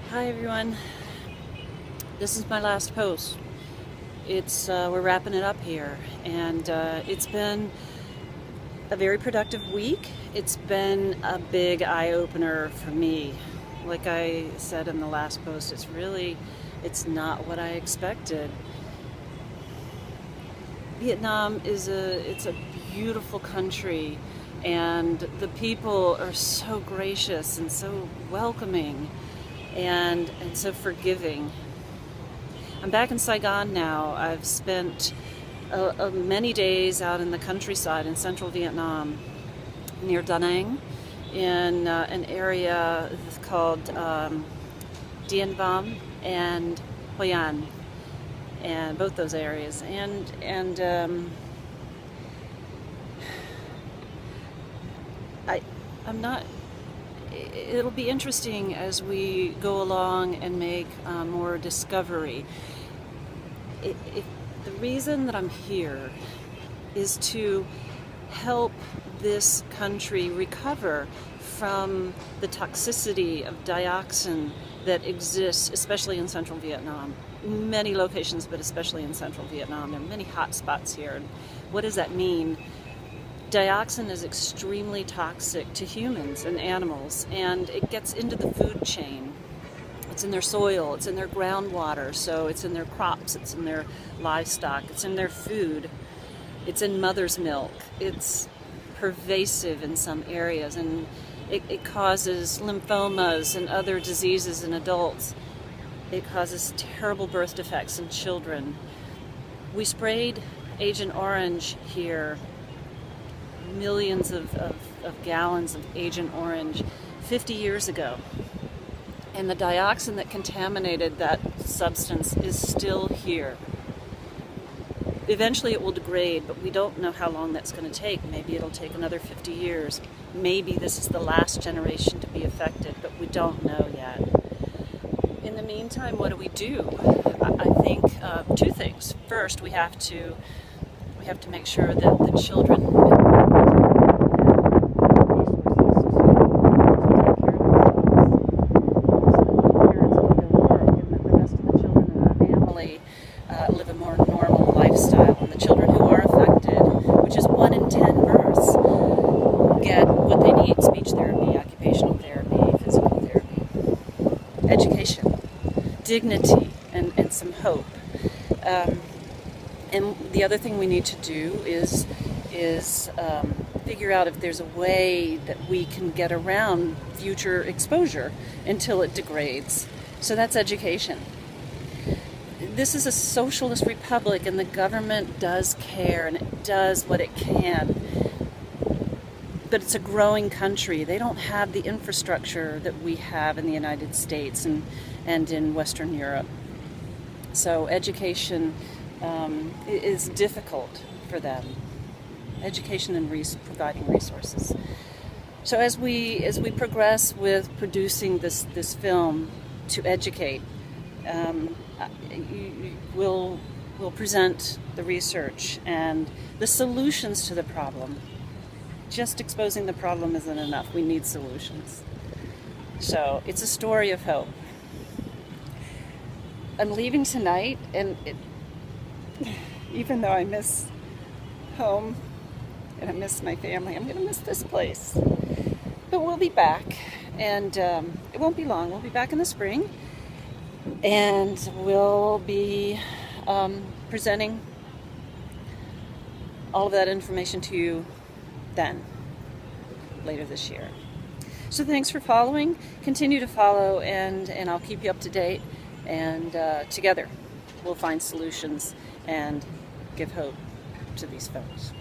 Hi everyone. This is my last post. We're wrapping it up here, and it's been a very productive week. It's been a big eye-opener for me. Like I said in the last post, it's not what I expected. Vietnam it's a beautiful country, and the people are so gracious and so welcoming and so forgiving. I'm back in Saigon now. I've spent many days out in the countryside in central Vietnam near Da Nang in an area called Dien Vam and Hoi An, and both those areas. I'm not. It'll be interesting as we go along and make more discovery. The reason that I'm here is to help this country recover from the toxicity of dioxin that exists, especially in central Vietnam. Many locations, but especially in central Vietnam. There are many hot spots here. And what does that mean? Dioxin is extremely toxic to humans and animals, and it gets into the food chain. It's in their soil, it's in their groundwater, so it's in their crops, it's in their livestock, it's in their food, it's in mother's milk. It's pervasive in some areas, and it causes lymphomas and other diseases in adults. It causes terrible birth defects in children. We sprayed Agent Orange here, millions of gallons of Agent Orange 50 years ago, and the dioxin that contaminated that substance is still here. Eventually it will degrade, but we don't know how long that's going to take. Maybe it'll take another 50 years. Maybe this is the last generation to be affected, but we don't know yet. In the meantime, what do we do? I think two things. First, we have to make sure that the children live a more normal lifestyle, and the children who are affected, which is 1 in 10 births, get what they need: speech therapy, occupational therapy, physical therapy, education, dignity, and some hope. And the other thing we need to do is figure out if there's a way that we can get around future exposure until it degrades. So that's education. This is a socialist republic, and the government does care, and it does what it can. But it's a growing country. They don't have the infrastructure that we have in the United States and in Western Europe. So education is difficult for them. Education and providing resources. So as we progress with producing this film to educate, we'll present the research and the solutions to the problem. Just exposing the problem isn't enough. We need solutions. So it's a story of hope. I'm leaving tonight, and even though I miss home and I miss my family, I'm going to miss this place. But we'll be back, and it won't be long. We'll be back in the spring, and we'll be presenting all of that information to you then, later this year. So thanks for following. Continue to follow, and I'll keep you up to date, and together we'll find solutions and give hope to these folks.